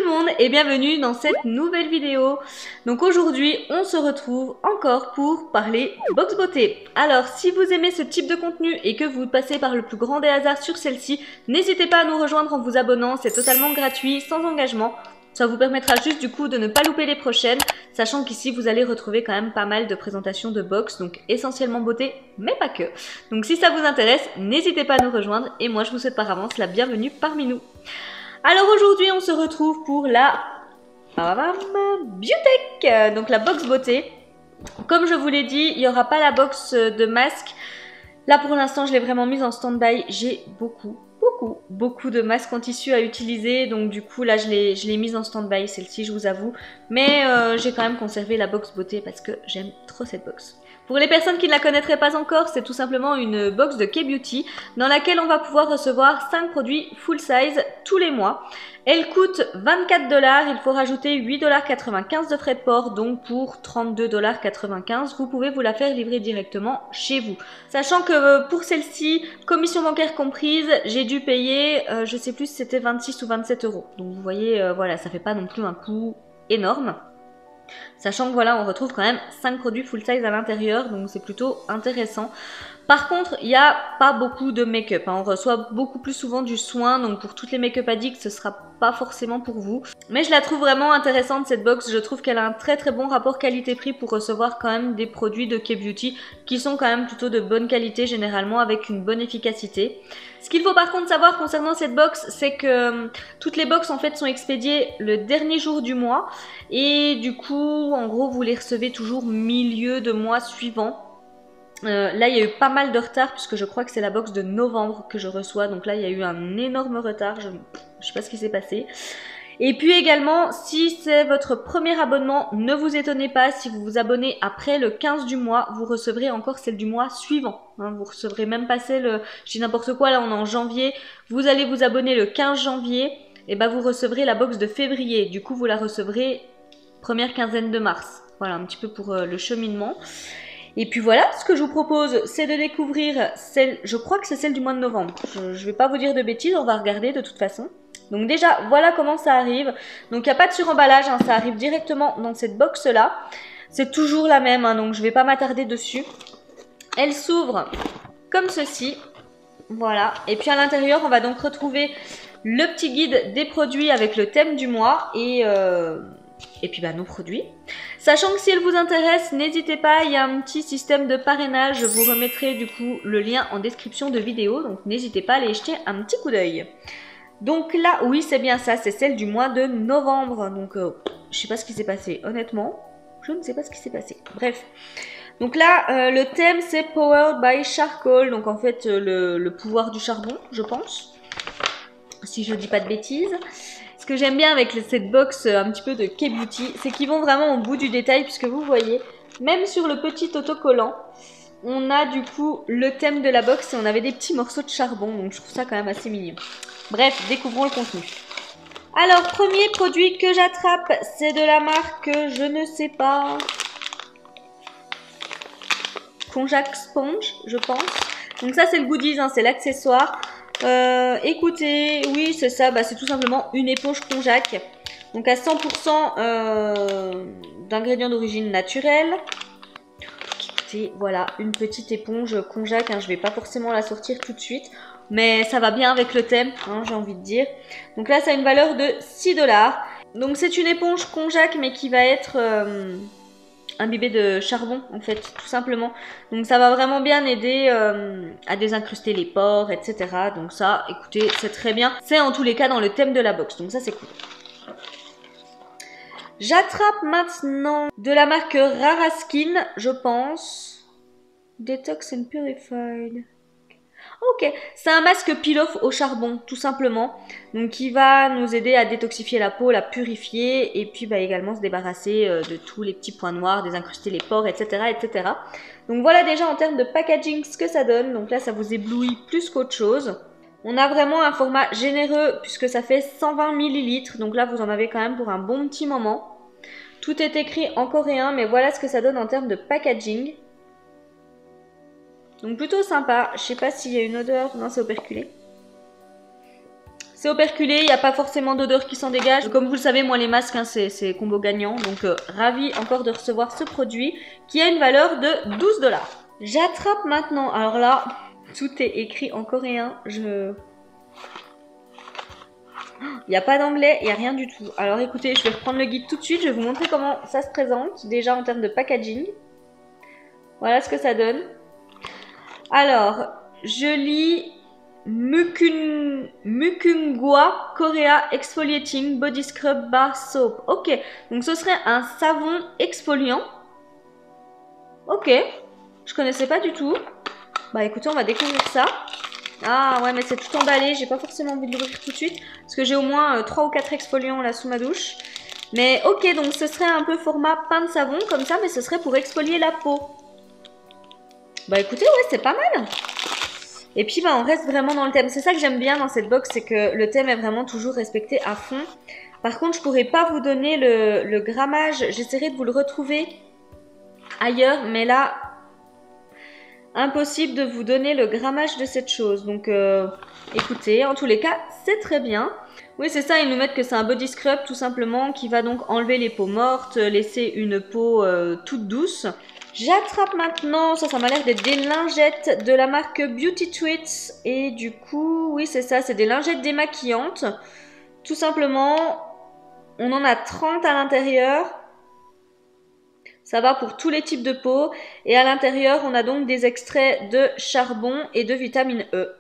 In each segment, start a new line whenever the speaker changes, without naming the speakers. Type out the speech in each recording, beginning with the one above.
tout le monde et bienvenue dans cette nouvelle vidéo. Donc aujourd'hui on se retrouve encore pour parler box beauté. Alors si vous aimez ce type de contenu et que vous passez par le plus grand des hasards sur celle-ci, n'hésitez pas à nous rejoindre en vous abonnant, c'est totalement gratuit, sans engagement. Ça vous permettra juste du coup de ne pas louper les prochaines, sachant qu'ici vous allez retrouver quand même pas mal de présentations de box, donc essentiellement beauté, mais pas que. Donc si ça vous intéresse, n'hésitez pas à nous rejoindre et moi je vous souhaite par avance la bienvenue parmi nous. Alors aujourd'hui on se retrouve pour la Biotech, donc la box beauté. Comme je vous l'ai dit, il n'y aura pas la box de masque. Là pour l'instant je l'ai vraiment mise en stand-by, j'ai beaucoup de masques en tissu à utiliser, donc du coup là je l'ai mise en stand-by celle-ci, je vous avoue, mais j'ai quand même conservé la box beauté parce que j'aime trop cette box. Pour les personnes qui ne la connaîtraient pas encore, c'est tout simplement une box de K-Beauty dans laquelle on va pouvoir recevoir 5 produits full size tous les mois. Elle coûte 24 $, il faut rajouter 8,95 $ de frais de port, donc pour 32,95 $, vous pouvez vous la faire livrer directement chez vous. Sachant que pour celle-ci, commission bancaire comprise, j'ai dû payer, je sais plus si c'était 26 ou 27 €. Donc vous voyez, voilà, ça fait pas non plus un coût énorme. Sachant que voilà, on retrouve quand même 5 produits full size à l'intérieur, donc c'est plutôt intéressant. Par contre, il n'y a pas beaucoup de make-up, hein. On reçoit beaucoup plus souvent du soin, donc pour toutes les make-up addicts, ce sera pas forcément pour vous. Mais je la trouve vraiment intéressante cette box, je trouve qu'elle a un très bon rapport qualité-prix pour recevoir quand même des produits de K-Beauty qui sont quand même plutôt de bonne qualité généralement avec une bonne efficacité. Ce qu'il faut par contre savoir concernant cette box, c'est que toutes les box en fait sont expédiées le dernier jour du mois et du coup en gros vous les recevez toujours milieu de mois suivant. Là il y a eu pas mal de retard puisque je crois que c'est la box de novembre que je reçois, donc là il y a eu un énorme retard, je sais pas ce qui s'est passé. Et puis également, si c'est votre premier abonnement, ne vous étonnez pas, si vous vous abonnez après le 15 du mois, vous recevrez encore celle du mois suivant. Hein, vous recevrez même pas celle, je dis n'importe quoi, là on est en janvier, vous allez vous abonner le 15 janvier, et ben vous recevrez la box de février, du coup vous la recevrez première quinzaine de mars. Voilà un petit peu pour le cheminement. Et puis voilà, ce que je vous propose, c'est de découvrir celle, je crois que c'est celle du mois de novembre. Je vais pas vous dire de bêtises, on va regarder de toute façon. Donc déjà, voilà comment ça arrive. Donc il n'y a pas de suremballage, hein, ça arrive directement dans cette box-là. C'est toujours la même, hein, donc je ne vais pas m'attarder dessus. Elle s'ouvre comme ceci. Voilà. Et puis à l'intérieur, on va donc retrouver le petit guide des produits avec le thème du mois et puis nos produits. Sachant que si elle vous intéresse, n'hésitez pas, il y a un petit système de parrainage. Je vous remettrai du coup le lien en description de vidéo. Donc n'hésitez pas à aller jeter un petit coup d'œil. Donc là, oui, c'est bien ça, c'est celle du mois de novembre. Donc, je sais pas ce qui s'est passé, honnêtement. Je ne sais pas ce qui s'est passé. Bref. Donc là, le thème, c'est Powered by Charcoal. Donc en fait, le pouvoir du charbon, je pense. Si je dis pas de bêtises. Ce que j'aime bien avec cette box un petit peu de K-Beauty, c'est qu'ils vont vraiment au bout du détail. Puisque vous voyez, même sur le petit autocollant, on a du coup le thème de la box et on avait des petits morceaux de charbon. Donc je trouve ça quand même assez mignon. Bref, découvrons le contenu. Alors, premier produit que j'attrape, c'est de la marque, je ne sais pas, Konjac Sponge, je pense. Donc ça, c'est le goodies, hein, c'est l'accessoire. Écoutez, oui, c'est ça, c'est tout simplement une éponge Konjac. Donc à 100% d'ingrédients d'origine naturelle. Écoutez, voilà, une petite éponge Konjac, hein, je ne vais pas forcément la sortir tout de suite. Mais ça va bien avec le thème, hein, j'ai envie de dire. Donc là, ça a une valeur de 6 $. Donc c'est une éponge Konjac, mais qui va être imbibée de charbon, en fait, tout simplement. Donc ça va vraiment bien aider à désincruster les pores, etc. Donc ça, écoutez, c'est très bien. C'est en tous les cas dans le thème de la box, donc ça c'est cool. J'attrape maintenant de la marque Rara Skin, je pense. Detox and Purified. Ok, c'est un masque peel-off au charbon, tout simplement. Donc qui va nous aider à détoxifier la peau, la purifier et puis également se débarrasser de tous les petits points noirs, désincruster les pores, etc., etc. Donc voilà déjà en termes de packaging ce que ça donne. Donc là, ça vous éblouit plus qu'autre chose. On a vraiment un format généreux puisque ça fait 120 ml. Donc là, vous en avez quand même pour un bon petit moment. Tout est écrit en coréen, mais voilà ce que ça donne en termes de packaging. Donc plutôt sympa, je sais pas s'il y a une odeur, non c'est operculé. C'est operculé, il n'y a pas forcément d'odeur qui s'en dégage. Comme vous le savez, moi les masques, hein, c'est combo gagnant. Donc ravi encore de recevoir ce produit qui a une valeur de 12 $. J'attrape maintenant, alors là, tout est écrit en coréen. Il n'y a pas d'anglais, il n'y a rien du tout. Alors écoutez, je vais reprendre le guide tout de suite. Je vais vous montrer comment ça se présente, déjà en termes de packaging. Voilà ce que ça donne. Alors, je lis Mukungwa Korea Exfoliating Body Scrub Bar Soap. Ok, donc ce serait un savon exfoliant. Ok, je connaissais pas du tout. Bah écoutez, on va découvrir ça. Ah ouais, mais c'est tout emballé, j'ai pas forcément envie de l'ouvrir tout de suite. Parce que j'ai au moins 3 ou 4 exfoliants là sous ma douche. Mais ok, donc ce serait un peu format pain de savon comme ça, mais ce serait pour exfolier la peau. Bah écoutez, ouais, c'est pas mal. Et puis bah on reste vraiment dans le thème. C'est ça que j'aime bien dans cette box, c'est que le thème est vraiment toujours respecté à fond. Par contre, je pourrais pas vous donner le grammage. J'essaierai de vous le retrouver ailleurs, mais là, impossible de vous donner le grammage de cette chose. Donc écoutez, en tous les cas, c'est très bien. Oui, c'est ça, ils nous mettent que c'est un body scrub tout simplement qui va donc enlever les peaux mortes, laisser une peau toute douce. J'attrape maintenant, ça m'a l'air d'être des lingettes de la marque Beauty Tweets. Et du coup, oui c'est ça, c'est des lingettes démaquillantes. Tout simplement, on en a 30 à l'intérieur. Ça va pour tous les types de peau. Et à l'intérieur, on a donc des extraits de charbon et de vitamine E.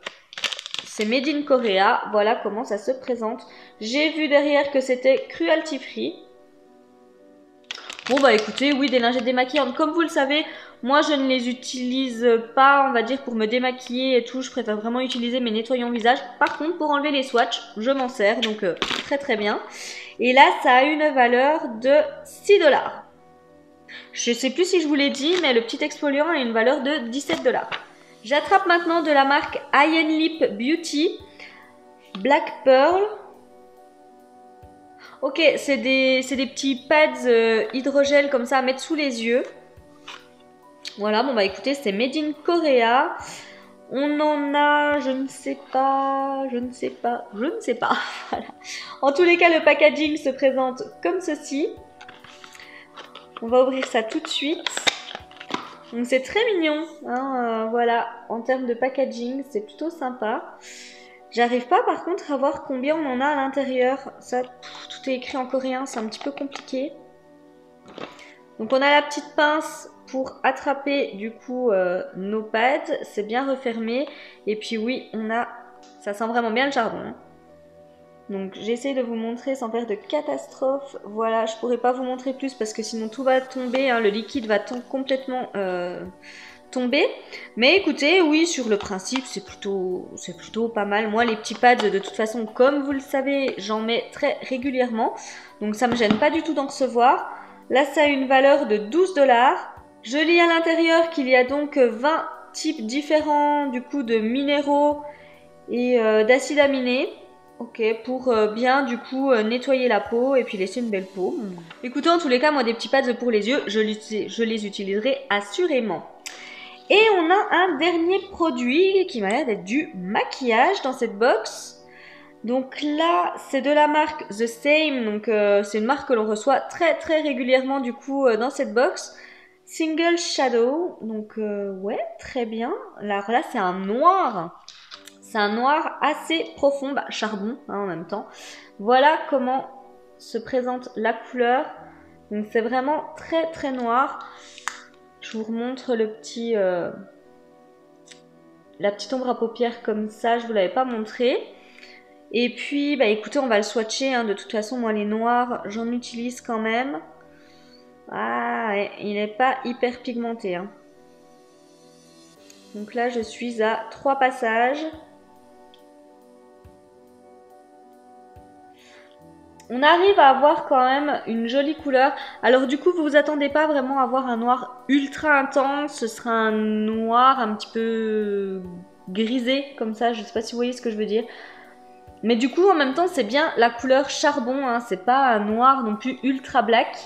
C'est made in Korea, voilà comment ça se présente. J'ai vu derrière que c'était cruelty free. Bon bah écoutez, oui, des lingettes démaquillantes. Comme vous le savez, moi je ne les utilise pas, on va dire, pour me démaquiller et tout. Je préfère vraiment utiliser mes nettoyants visage. Par contre, pour enlever les swatchs, je m'en sers, donc très très bien. Et là, ça a une valeur de 6 $. Je sais plus si je vous l'ai dit, mais le petit exfoliant a une valeur de 17 $. J'attrape maintenant de la marque Iron Lip Beauty Black Pearl. Ok, c'est des petits pads hydrogel comme ça à mettre sous les yeux. Voilà, bon bah écoutez, c'est made in Korea. On en a, je ne sais pas. Voilà. En tous les cas, le packaging se présente comme ceci. On va ouvrir ça tout de suite. Donc c'est très mignon, hein, voilà, en termes de packaging, c'est plutôt sympa. J'arrive pas par contre à voir combien on en a à l'intérieur. Ça, tout est écrit en coréen, c'est un petit peu compliqué. Donc on a la petite pince pour attraper du coup nos pads, c'est bien refermé. Et puis oui, on a, ça sent vraiment bien le charbon. Hein. Donc j'essaie de vous montrer sans faire de catastrophe. Voilà, je pourrais pas vous montrer plus parce que sinon tout va tomber, hein, le liquide va complètement tomber. Mais écoutez, oui, sur le principe, c'est plutôt pas mal. Moi, les petits pads, de toute façon, comme vous le savez, j'en mets très régulièrement. Donc ça me gêne pas du tout d'en recevoir. Là, ça a une valeur de 12 $. Je lis à l'intérieur qu'il y a donc 20 types différents du coup de minéraux et d'acides aminés. Ok, pour bien du coup nettoyer la peau et puis laisser une belle peau. Écoutez, en tous les cas, moi des petits pads pour les yeux, je les utiliserai assurément. Et on a un dernier produit qui m'a l'air d'être du maquillage dans cette box. Donc là, c'est de la marque The Same, donc c'est une marque que l'on reçoit très très régulièrement du coup dans cette box. Single Shadow, donc ouais, très bien. Alors là, c'est un noir. C'est un noir assez profond, bah, charbon hein, en même temps. Voilà comment se présente la couleur. Donc c'est vraiment très très noir. Je vous remontre le petit, la petite ombre à paupières comme ça, je ne vous l'avais pas montré. Et puis, bah écoutez, on va le swatcher. Hein. De toute façon, moi les noirs, j'en utilise quand même. Ah, ouais, il n'est pas hyper pigmenté. Hein. Donc là, je suis à 3 passages. On arrive à avoir quand même une jolie couleur. Alors du coup, vous vous attendez pas vraiment à avoir un noir ultra intense. Ce sera un noir un petit peu grisé comme ça. Je sais pas si vous voyez ce que je veux dire. Mais du coup, en même temps, c'est bien la couleur charbon. Hein. C'est pas un noir non plus ultra black.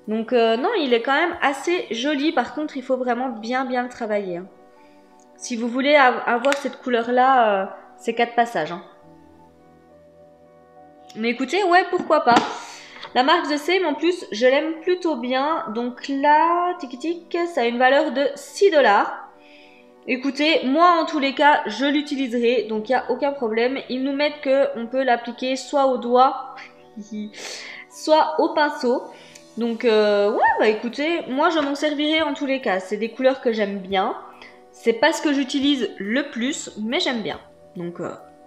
Donc non, il est quand même assez joli. Par contre, il faut vraiment bien le travailler. Hein. Si vous voulez avoir cette couleur-là, c'est 4 passages. Hein. Mais écoutez, ouais, pourquoi pas. La marque The Same, en plus, je l'aime plutôt bien. Donc là, tic-tic, ça a une valeur de 6 $. Écoutez, moi en tous les cas, je l'utiliserai, donc il n'y a aucun problème. Ils nous mettent qu'on peut l'appliquer soit au doigt, soit au pinceau. Donc ouais, bah écoutez, moi je m'en servirai en tous les cas. C'est des couleurs que j'aime bien. C'est pas ce que j'utilise le plus, mais j'aime bien. Donc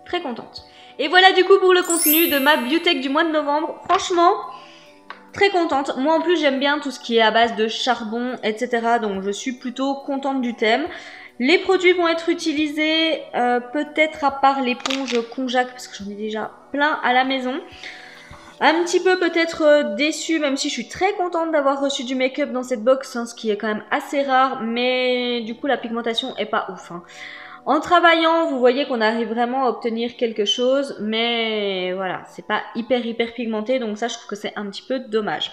très contente. Et voilà du coup pour le contenu de ma bibliothèque du mois de novembre. Franchement, très contente. Moi en plus j'aime bien tout ce qui est à base de charbon, etc. Donc je suis plutôt contente du thème. Les produits vont être utilisés peut-être à part l'éponge Konjac parce que j'en ai déjà plein à la maison. Un petit peu peut-être déçue, même si je suis très contente d'avoir reçu du make-up dans cette box, hein, ce qui est quand même assez rare, mais du coup la pigmentation est pas ouf. Hein. En travaillant, vous voyez qu'on arrive vraiment à obtenir quelque chose, mais voilà, c'est pas hyper pigmenté, donc ça je trouve que c'est un petit peu dommage.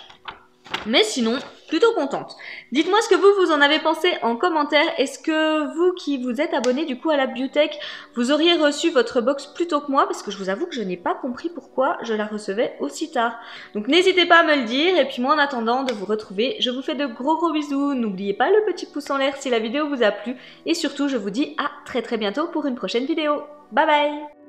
Mais sinon, plutôt contente. Dites-moi ce que vous en avez pensé en commentaire. Est-ce que vous qui vous êtes abonné du coup à la Biotech, vous auriez reçu votre box plus tôt que moi? Parce que je vous avoue que je n'ai pas compris pourquoi je la recevais aussi tard. Donc n'hésitez pas à me le dire. Et puis moi en attendant de vous retrouver, je vous fais de gros bisous. N'oubliez pas le petit pouce en l'air si la vidéo vous a plu. Et surtout, je vous dis à très bientôt pour une prochaine vidéo. Bye bye!